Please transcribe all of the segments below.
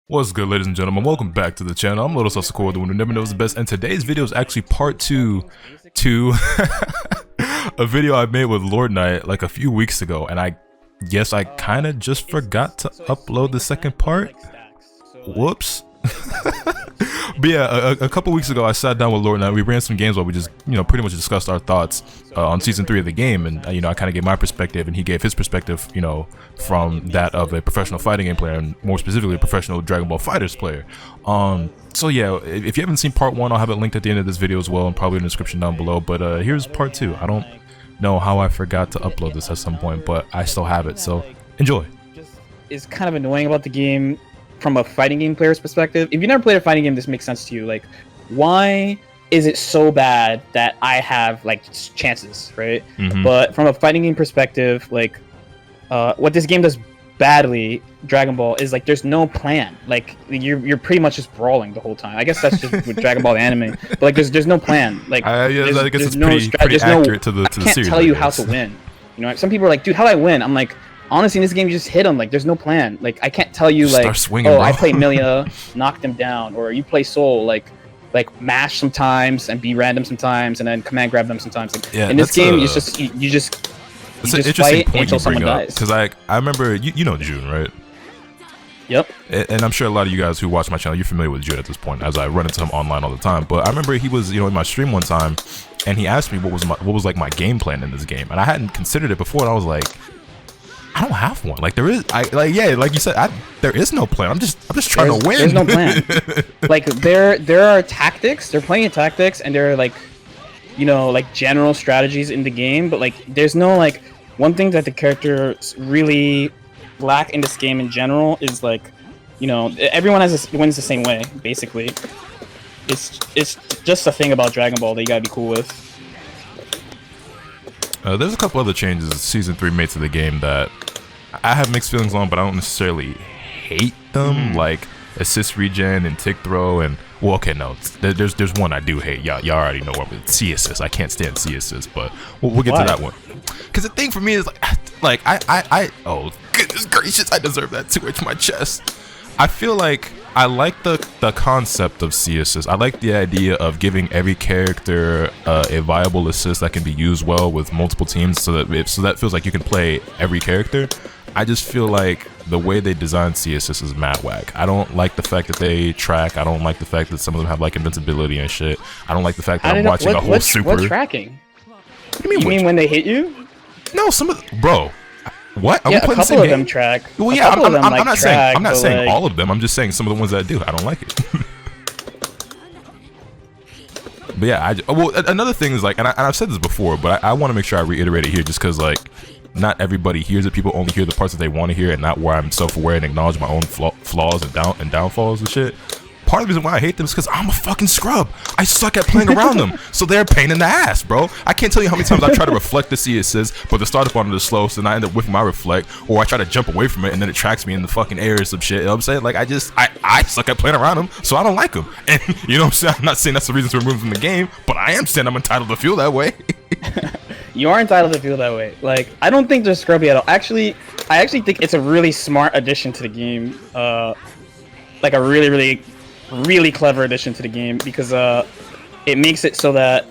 What's good, ladies and gentlemen? Welcome back to the channel. I'm LotusAsakura, the one who never knows the best, and today's video is actually part 2 to a video I made with LordKnight like a few weeks ago, and I guess I kind of just forgot to upload the second part. Whoops. But yeah, a couple weeks ago I sat down with LordKnight. We ran some games while we just, pretty much discussed our thoughts on season 3 of the game, and I kind of gave my perspective and he gave his perspective, from that of a professional fighting game player, and more specifically a professional Dragon Ball FighterZ player. So yeah, if you haven't seen part 1, I'll have it linked at the end of this video as well, and probably in the description down below. But here's part 2. I don't know how I forgot to upload this at some point, but I still have it, so enjoy. Is kind of annoying about the game from a fighting game player's perspective. If you've never played a fighting game, this makes sense to you. Like, why is it so bad that I have like chances, right? But from a fighting game perspective, like what this game does badly, Dragon Ball, is like there's no plan. Like you're pretty much just brawling the whole time. I guess that's just with Dragon Ball the anime. But like there's no plan. Like I guess it's pretty accurate to the series. I can't tell you how to win. Some people are like, dude, how do I win? I'm like, honestly, in this game, you just hit them. Like, there's no plan. Like, I can't tell you, like, swinging, oh, bro. I play Milia, knock them down, or you play Soul, like mash sometimes and be random sometimes, and then command grab them sometimes. Like, yeah, in this game, you just fight until someone dies. Because I remember, you know June, right? Yep. And I'm sure a lot of you guys who watch my channel, you're familiar with June at this point, as I run into him online all the time. But I remember he was, in my stream one time, and he asked me what was like my game plan in this game, and I hadn't considered it before, and I was like, I don't have one. Like, there is, like you said, there is no plan. I'm just trying to win. There's no plan. Like, there are tactics. There are plenty of tactics, and there are like, like general strategies in the game. But like, there's no like one thing that the characters really lack in this game in general is like, everyone wins the same way. Basically, it's just a thing about Dragon Ball that you gotta be cool with. There's a couple other changes season 3 made to the game that I have mixed feelings on, but I don't necessarily hate them. Like assist regen and tick throw, and well, okay, no, there's one I do hate. Y'all already know what C assist. I can't stand C assist, but we'll get to that one. Because the thing for me is like I oh goodness gracious, I deserve that 2H my chest. I feel like I like the concept of C assist. I like the idea of giving every character a viable assist that can be used well with multiple teams, so that feels like you can play every character. I just feel like the way they design C assist is mad whack. I don't like the fact that they track. I don't like the fact that some of them have like invincibility and shit. I don't like the fact that I'm watching a whole super. What's tracking? What do you mean when they hit you? No, some of bro. What? Yeah, a couple of them track. Well, yeah, I'm not saying all of them. I'm just saying some of the ones that I do. I don't like it. But yeah, another thing is like, and I've said this before, but I want to make sure I reiterate it here, just because like, not everybody hears it. People only hear the parts that they want to hear, and not where I'm self-aware and acknowledge my own flaws and downfalls and shit. Part of the reason why I hate them is because I'm a fucking scrub. I suck at playing around them, so they're a pain in the ass, bro. I can't tell you how many times I try to reflect the C assist, but the startup on it is slow, so then I end up whiffing my reflect, or I try to jump away from it, and then it tracks me in the fucking air or some shit. You know what I'm saying? Like, I suck at playing around them, so I don't like them. And you know what I'm saying? I'm not saying that's the reason to remove them from the game, but I am saying I'm entitled to feel that way. You are entitled to feel that way. Like, I don't think they're scrubby at all. I actually think it's a really smart addition to the game. Like a really clever addition to the game, because it makes it so that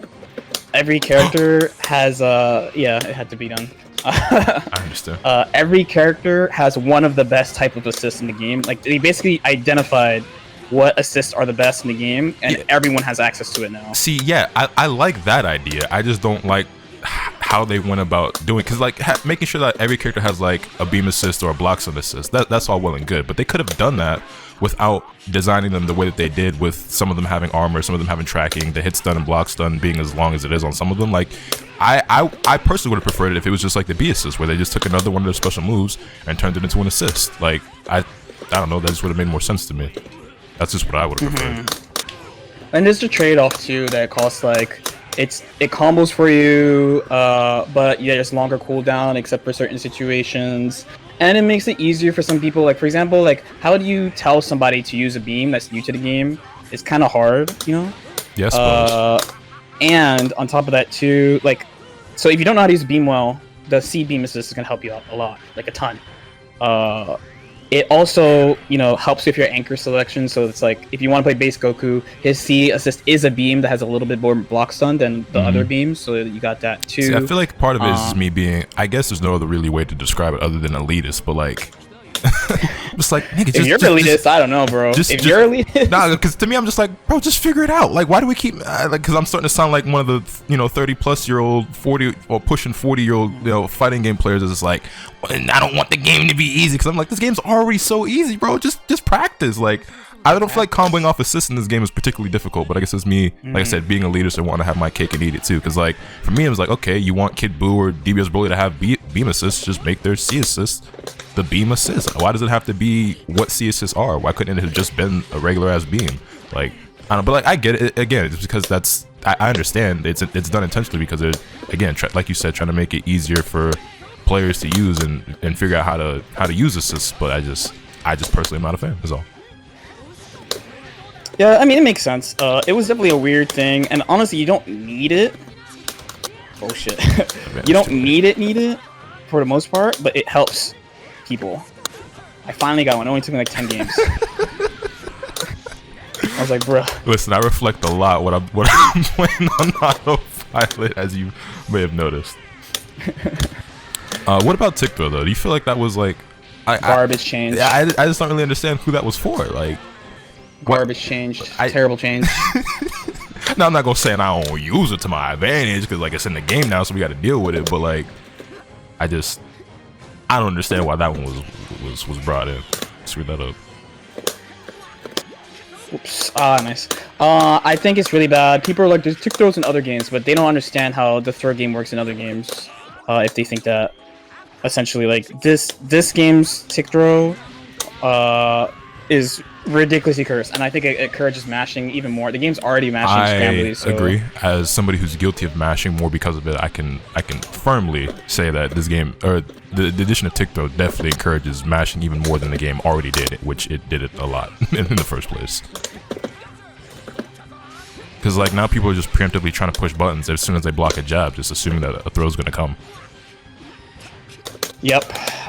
every character has yeah, it had to be done. I understand. Every character has one of the best type of assists in the game. Like, they basically identified what assists are the best in the game, and everyone has access to it now. See, yeah, I like that idea. I just don't like how they went about doing, because like making sure that every character has like a beam assist or a block stun assist, that's all well and good, but they could have done that without designing them the way that they did, with some of them having armor, some of them having tracking, the hit stun and block stun being as long as it is on some of them. Like, I personally would have preferred it if it was just like the B assist, where they just took another one of their special moves and turned it into an assist. Like, I don't know, that just would have made more sense to me. That's just what I would have preferred. And there's a trade-off too that costs like, it combos for you, but yeah, there's longer cooldown except for certain situations, and it makes it easier for some people. Like, for example, like, how do you tell somebody to use a beam that's new to the game? It's kind of hard, Yes. And on top of that too, like, so if you don't know how to use a beam well, the C beam assist is gonna help you out a lot, like a ton. it also, you know, helps with your anchor selection. So it's like if you want to play base Goku, his C assist is a beam that has a little bit more block stun than the other beams. So you got that too. See, I feel like part of it is me being, I guess there's no other really way to describe it other than elitist, but like, just like, nigga, if you're elitist, I don't know, bro. If you're elitist, nah, because to me, I'm just like, bro, just figure it out. Like, why do we keep like? Because I'm starting to sound like one of the 30-plus-year-old, 40 or pushing 40-year-old fighting game players. Is just like, well, I don't want the game to be easy because I'm like, this game's already so easy, bro. Just practice. Like, I don't feel like comboing off assists in this game is particularly difficult, but I guess it's me, like I said, being a leader, so I want to have my cake and eat it too. Because like for me, it was like, okay, you want Kid Buu or DBFZ to have beam assists, just make their C assists the beam assist. Why does it have to be what C assists are? Why couldn't it have just been a regular ass beam? Like I don't know, but like I get it again. It's because that's I understand it's done intentionally because it again, like you said, trying to make it easier for players to use and figure out how to use assists. But I just personally am not a fan. Is all. Yeah, I mean, it makes sense. It was definitely a weird thing, and honestly, you don't need it. Oh shit. You don't need it for the most part, but it helps people. I finally got one. It only took me like 10 games. I was like, bro. Listen, I reflect a lot when I'm playing on autopilot, as you may have noticed. What about TikTok though? Do you feel like that was like garbage change? I just don't really understand who that was for. Like garbage changed. Terrible change. No, I'm not gonna say I don't use it to my advantage because like it's in the game now, so we got to deal with it. But like, I don't understand why that one was brought in. Screw that up. Oops. Nice. I think it's really bad. People are like, there's tick throws in other games, but they don't understand how the throw game works in other games. If they think that essentially like this game's tick throw is ridiculously cursed, and I think it encourages mashing even more. The game's already mashing scrambly, so. I agree. As somebody who's guilty of mashing more because of it, I can firmly say that this game, or the addition of tick throw, definitely encourages mashing even more than the game already did, which it did it a lot in the first place. Because like now people are just preemptively trying to push buttons as soon as they block a jab, just assuming that a throw's gonna come. Yep.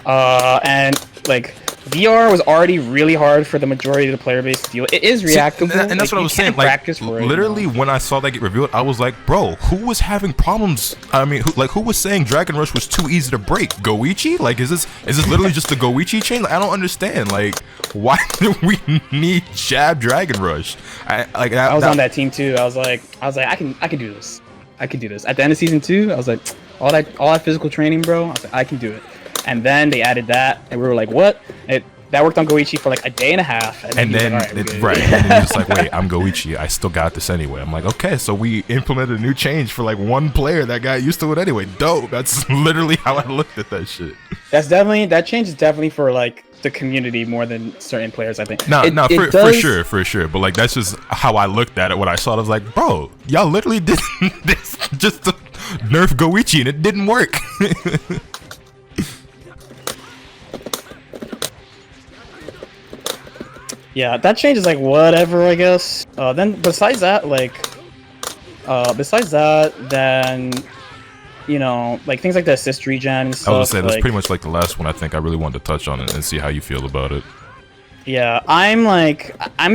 And like VR was already really hard for the majority of the player base to deal. It is reactable, and that's what I was saying. Like, literally, when I saw that get revealed, I was like, "Bro, who was having problems? I mean, who was saying Dragon Rush was too easy to break? Goichi? Like, is this literally just the Goichi chain? Like, I don't understand. Like, why do we need jab Dragon Rush? I was on that team too. I was like, I can do this. I can do this. At the end of season 2, I was like, all that physical training, bro. I was like, I can do it. And then they added that, and we were like, "What?" That worked on Goichi for like a day and a half, and then like, and then you're just like, "Wait, I'm Goichi. I still got this anyway." I'm like, "Okay, so we implemented a new change for like one player that got used to it anyway." Dope. That's literally how I looked at that shit. That change is definitely for like the community more than certain players, I think. For sure. But like that's just how I looked at it when I saw it. I was like, "Bro, y'all literally did this just to nerf Goichi, and it didn't work." Yeah, that change is like whatever, I guess. Then besides that, then you know, like things like the assist regen and stuff. I was gonna say that's pretty much like the last one I think I really wanted to touch on it and see how you feel about it. Yeah, I'm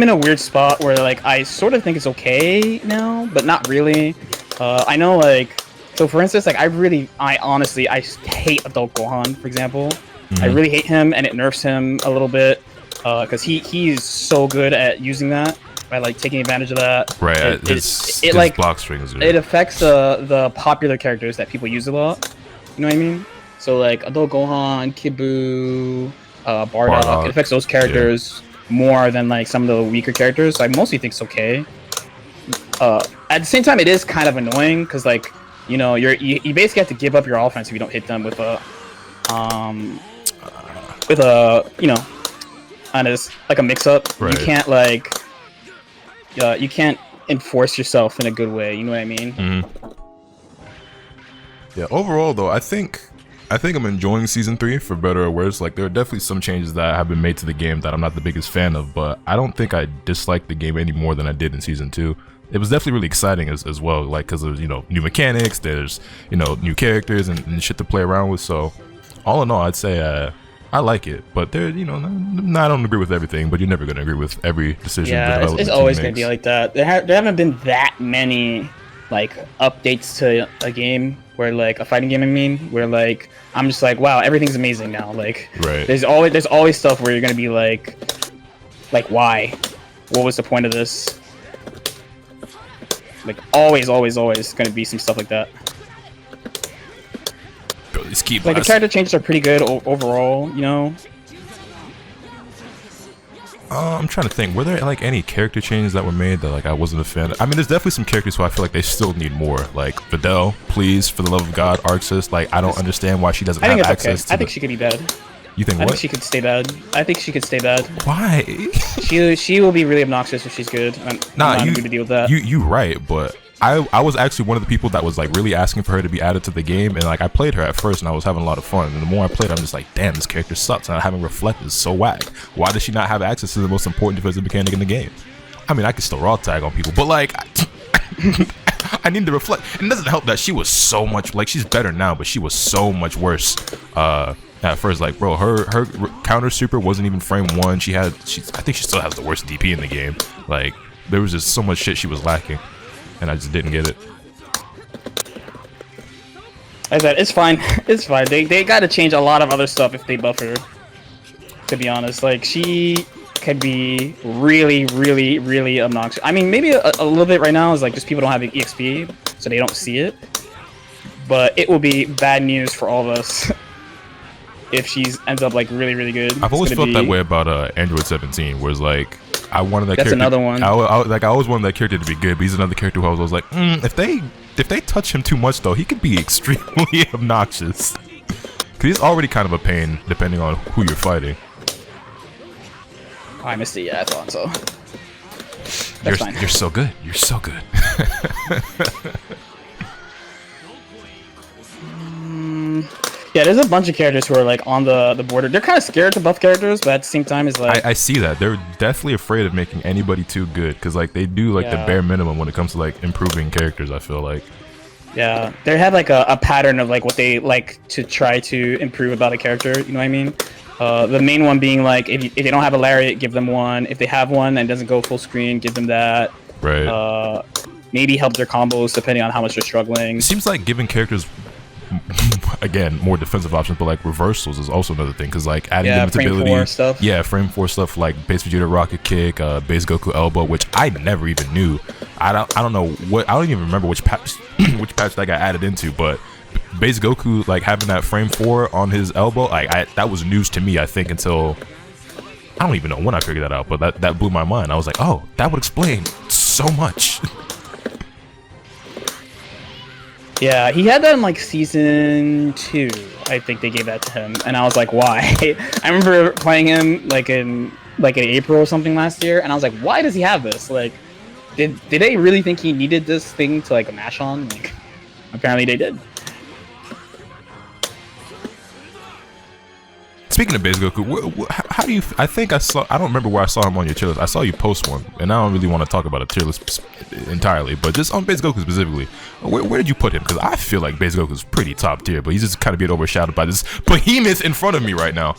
in a weird spot where like I sort of think it's okay now, but not really. I know like, so for instance, like I honestly hate Adult Gohan, for example. I really hate him, and it nerfs him a little bit. Because he's so good at using that, by like taking advantage of that. Right, his like block strings. It affects the popular characters that people use a lot. You know what I mean? So like Adult Gohan, Kid Buu, Bardock. It affects those characters more than like some of the weaker characters. So I mostly think it's okay. At the same time, it is kind of annoying because like you know you basically have to give up your offense if you don't hit them with a you know. And it's like a mix-up. Right. You can't like, you can't enforce yourself in a good way. You know what I mean? Yeah. Overall, though, I think I'm enjoying season 3 for better or worse. Like there are definitely some changes that have been made to the game that I'm not the biggest fan of, but I don't think I dislike the game any more than I did in season 2. It was definitely really exciting as well, like because there's new mechanics, there's new characters and shit to play around with. So all in all, I'd say I like it, but there, you know, I don't agree with everything, but you're never gonna agree with every decision. Yeah, it's always gonna be like that. There haven't been that many like updates to a game where like a fighting game. I mean, where like I'm just like, wow, everything's amazing now. Like, right. There's always stuff where you're gonna be like why? What was the point of this? Like always gonna be some stuff like that. Bro, these key Like the character changes are pretty good overall, you know. I'm trying to think. Were there like any character changes that were made that like I wasn't a fan of? I mean, there's definitely some characters who I feel like they still need more. Like Videl, please, for the love of God, Arxis. Like I don't understand why she doesn't have access to. I think she could be bad. You think what? I think she could stay bad. I think she could stay bad. Why? she will be really obnoxious if she's good. I'm not going to deal with that. You right, but I was actually one of the people that was like really asking for her to be added to the game, and like I played her at first and I was having a lot of fun, and the more I played, I'm just like, damn, this character sucks, and I haven't reflected, it's so whack. Why does she not have access to the most important defensive mechanic in the game? I mean, I can still raw tag on people, but like I need to reflect. And it doesn't help that she was so much, like, she's better now, but she was so much worse at first. Like, bro, her counter super wasn't even frame 1. I think she still has the worst DP in the game. Like, there was just so much shit she was lacking, and I just didn't get it. I said, it's fine. It's fine. They got to change a lot of other stuff if they buff her, to be honest. Like, she could be really, really, really obnoxious. I mean, maybe a little bit right now is like just people don't have the EXP, so they don't see it. But it will be bad news for all of us if she ends up like really, really good. I've always felt that way about Android 17, where it's like I wanted that That's character. Another one. I always wanted that character to be good, but he's another character who I was like, if they touch him too much though, he could be extremely obnoxious. Cause he's already kind of a pain depending on who you're fighting. I missed it. Yeah, I thought so. That's fine. You're so good. You're so good. Yeah, there's a bunch of characters who are like on the border. They're kind of scared to buff characters, but at the same time, it's like I see that they're definitely afraid of making anybody too good, because like they do like the bare minimum when it comes to like improving characters. I feel like. Yeah, they have like a pattern of like what they like to try to improve about a character. You know what I mean? The main one being like if they don't have a lariat, give them one. If they have one and it doesn't go full screen, give them that. Right. Maybe help their combos depending on how much they're struggling. It seems like giving characters, again, more defensive options, but like reversals is also another thing, because like adding invincibility, frame 4 stuff. Yeah, frame 4 stuff like base Vegeta rocket kick, base Goku elbow, which I never even knew. I don't know what, I don't even remember which patch which patch that got added into, but base Goku like having that frame 4 on his elbow, like that was news to me. I think until I don't even know when I figured that out, but that blew my mind. I was like, oh, that would explain so much. Yeah, he had that in like season 2. I think they gave that to him, and I was like, why? I remember playing him like in April or something last year, and I was like, why does he have this? Like, did they really think he needed this thing to like mash on? Like, apparently they did. Speaking of base Goku, how do you? I think I saw. I don't remember where I saw him on your tier list. I saw you post one, and I don't really want to talk about a tier list entirely, but just on base Goku specifically, where did you put him? Because I feel like base Goku is pretty top tier, but he's just kind of getting overshadowed by this behemoth in front of me right now.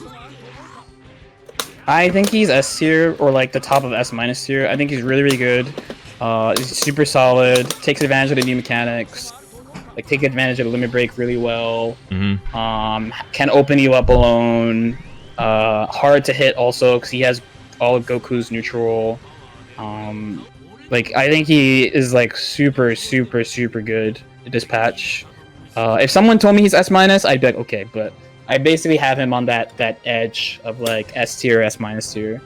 I think he's S tier or like the top of S minus tier. I think he's really, really good. He's super solid. Takes advantage of the new mechanics. Like take advantage of the limit break really well. Can open you up alone. Hard to hit also because he has all of Goku's neutral. Like I think he is like super, super, super good at this patch. If someone told me he's S minus, I'd be like okay, but I basically have him on that edge of like S tier, S minus tier.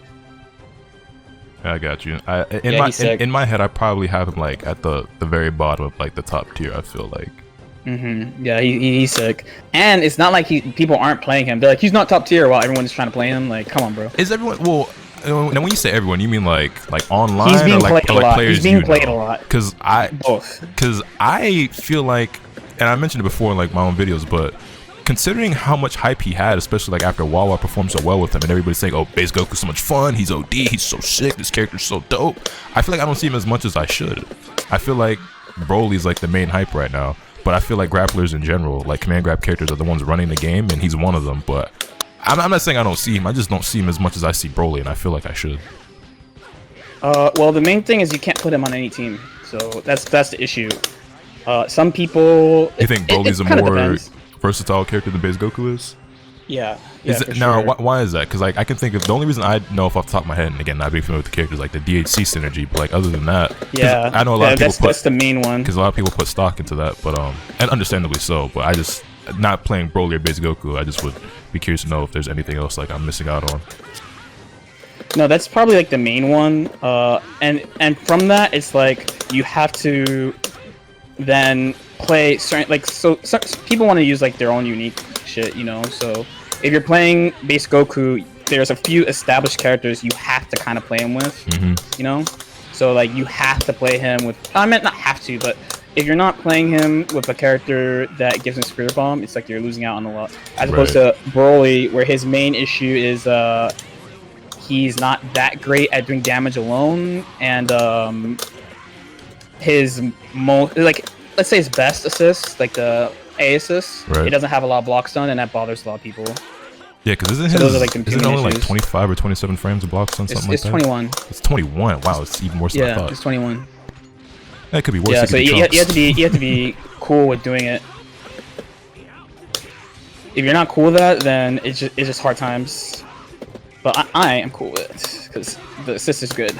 I got you. In my head, I probably have him like at the very bottom of like the top tier. I feel like. Yeah, he's sick, and it's not like people aren't playing him. They're like he's not top tier while everyone's trying to play him. Like, come on, bro. Is everyone? Well, now when you say everyone, you mean like online he's being or like played a lot. players? He's being played a lot. Because I feel like, and I mentioned it before in like my own videos, but considering how much hype he had, especially like after Wawa performed so well with him, and everybody's saying, "Oh, base Goku's so much fun. He's OD. He's so sick. This character's so dope." I feel like I don't see him as much as I should. I feel like Broly's like the main hype right now, but I feel like grapplers in general, like command grab characters, are the ones running the game, and he's one of them. But I'm not saying I don't see him. I just don't see him as much as I see Broly, and I feel like I should. Well, the main thing is you can't put him on any team, so that's the issue. Some people. You think Broly's a more versatile character than base Goku is? Yeah. Now, why is that? Because like I can think of the only reason I know off the top of my head, and again, not being familiar with the characters, like the DHC synergy. But like other than that, yeah, I know a lot of people that's the main one. Because a lot of people put stock into that, but and understandably so. But I just not playing Broly or base Goku. I just would be curious to know if there's anything else like I'm missing out on. No, that's probably like the main one. And from that, it's like you have to then play certain like so people want to use like their own unique shit, you know. So if you're playing base Goku, there's a few established characters you have to kind of play him with, you know. So like you have to play him with. I meant not have to, but if you're not playing him with a character that gives him Spirit Bomb, it's like you're losing out on a lot. As opposed to Broly, where his main issue is he's not that great at doing damage alone, and his like let's say his best assist, like the A assist, it doesn't have a lot of blocks done, and that bothers a lot of people. Yeah, because isn't it only like 25 or 27 frames of blocks on something like that? It's 21. It's 21. Wow, it's even worse than I thought. Yeah, it's 21. That could be worse. Yeah, so you have to be cool with doing it. If you're not cool with that, then it's just hard times. But I am cool with it because the assist is good.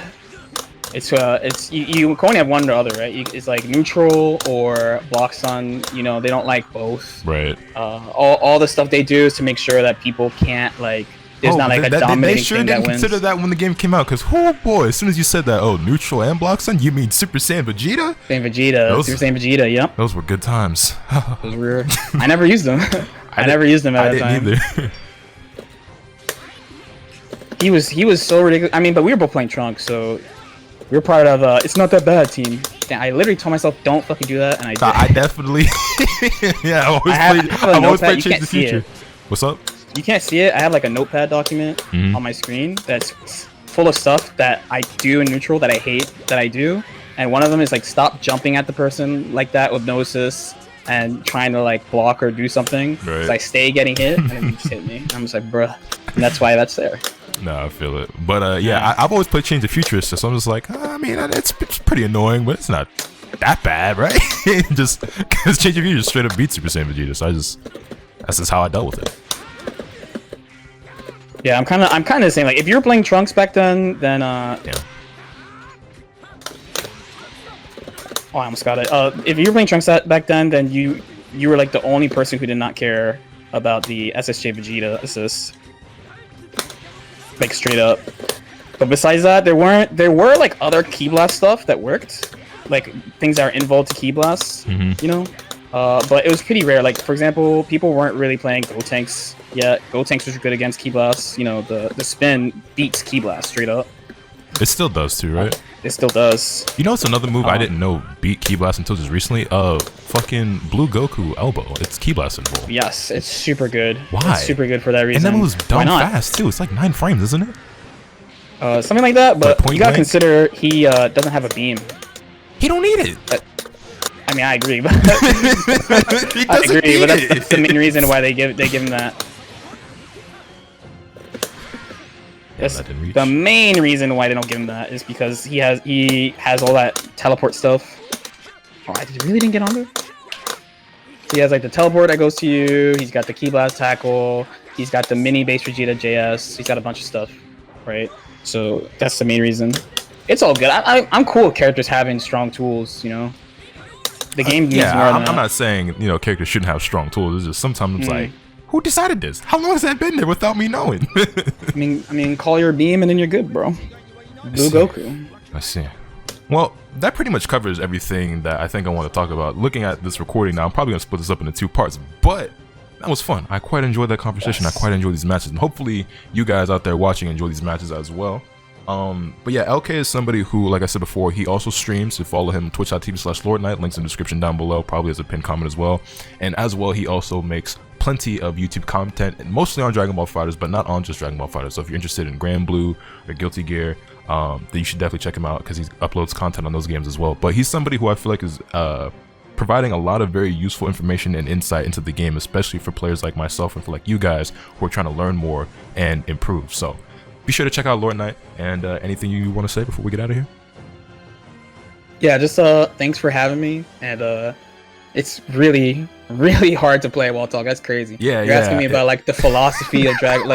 It's you can only have one or other, right? It's like neutral or block stun. You know, they don't like both. Right. All the stuff they do is to make sure that people can't like. There's not like a dominating thing that wins. They didn't consider that when the game came out, because oh boy, as soon as you said that, oh, neutral and block stun, you mean Super Saiyan Vegeta? Super Saiyan Vegeta, yep. Those were good times. Those were. I never used them. I never used them at that time. I didn't either. He was so ridiculous. I mean, but we were both playing Trunks, so we were part of it's not that bad team. I literally told myself don't fucking do that, and I did. I definitely. Yeah, I always played Change the Future. What's up? You can't see it. I have like a notepad document on my screen that's full of stuff that I do in neutral that I hate that I do, and one of them is like stop jumping at the person like that with no assist and trying to like block or do something. Right. I stay getting hit and then you just hit me. I'm just like, bruh, and that's why that's there. No, I feel it. But yeah, I've always played Change the Future, so I'm just like, I mean, it's pretty annoying, but it's not that bad, right? Just because Change the Future straight up beats Super Saiyan Vegeta, so that's just how I dealt with it. Yeah, I'm kind of the same. Like, if you were playing Trunks back then yeah. Oh, I almost got it. If you were playing Trunks back then you were like the only person who did not care about the SSJ Vegeta assist. Like straight up. But besides that, there were like other Ki Blast stuff that worked, like things that are involved to Ki Blast, you know. But it was pretty rare. Like for example, people weren't really playing Gotenks yet. Gotenks was good against Ki Blast. You know, the spin beats Ki Blast straight up. It still does too, right? It still does. You know, it's another move I didn't know beat Ki Blast until just recently. Fucking Blue Goku elbow. It's Ki Blast involved. Yes, it's super good. Why? It's super good for that reason. And that move's dumb fast too. It's like 9 frames, isn't it? Something like that. But you gotta consider he doesn't have a beam. He don't need it. I mean, I agree, but that's the main reason why they give him that. The main reason why they don't give him that is because he has all that teleport stuff. Oh, I really didn't get on there. So he has like the teleport that goes to you. He's got the Ki Blast tackle. He's got the mini base Vegeta JS. He's got a bunch of stuff, right? So that's the main reason. It's all good. I'm cool with characters having strong tools, you know. The game needs more than that. I'm not saying, you know, characters shouldn't have strong tools. It's just sometimes it's like, who decided this? How long has that been there without me knowing? I mean, call your beam and then you're good, bro. Blue Goku. I see. Well, that pretty much covers everything that I think I want to talk about. Looking at this recording now, I'm probably going to split this up into 2 parts, but that was fun. I quite enjoyed that conversation. Yes. I quite enjoyed these matches, and hopefully you guys out there watching enjoy these matches as well. But yeah, LK is somebody who, like I said before, he also streams. To follow him, twitch.tv/LordKnight, links in the description down below, probably as a pinned comment as well. And as well, he also makes plenty of YouTube content, and mostly on Dragon Ball FighterZ, but not on just Dragon Ball FighterZ. So if you're interested in Grand Blue or Guilty Gear, then you should definitely check him out because he uploads content on those games as well. But he's somebody who I feel like is providing a lot of very useful information and insight into the game, especially for players like myself and for like you guys who are trying to learn more and improve. So be sure to check out LordKnight, and anything you want to say before we get out of here? Yeah, just thanks for having me, and it's really hard to play Wall Talk. That's crazy. Yeah, you're asking me about like the philosophy of Dragon,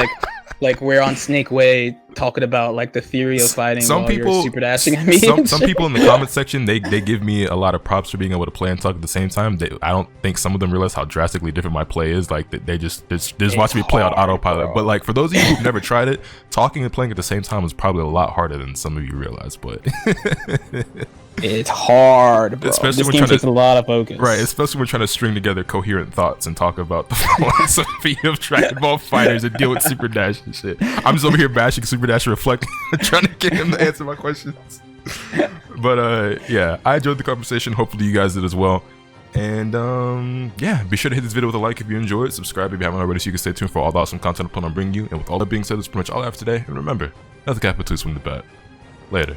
like we're on Snake Way talking about like the theory of fighting. Some while people you're super dashing at me. Some people in the comment section, they give me a lot of props for being able to play and talk at the same time. I don't think some of them realize how drastically different my play is. Like they just watch me play on autopilot. bro. But like for those of you who've never tried it, talking and playing at the same time is probably a lot harder than some of you realize. But it's hard, bro. Especially this when game trying takes to- a lot of focus. right, especially when we're trying to string together coherent thoughts and talk about the philosophy of Dragon Ball FighterZ and deal with Super Dash and shit. I'm just over here bashing Super Dash and reflecting, trying to get him to answer my questions. But yeah, I enjoyed the conversation. Hopefully you guys did as well. And yeah, be sure to hit this video with a like if you enjoyed. Subscribe if you haven't already so you can stay tuned for all the awesome content I plan on bringing you. And with all that being said, that's pretty much all I have today. And remember, nothing can happen to swing the bat. Later.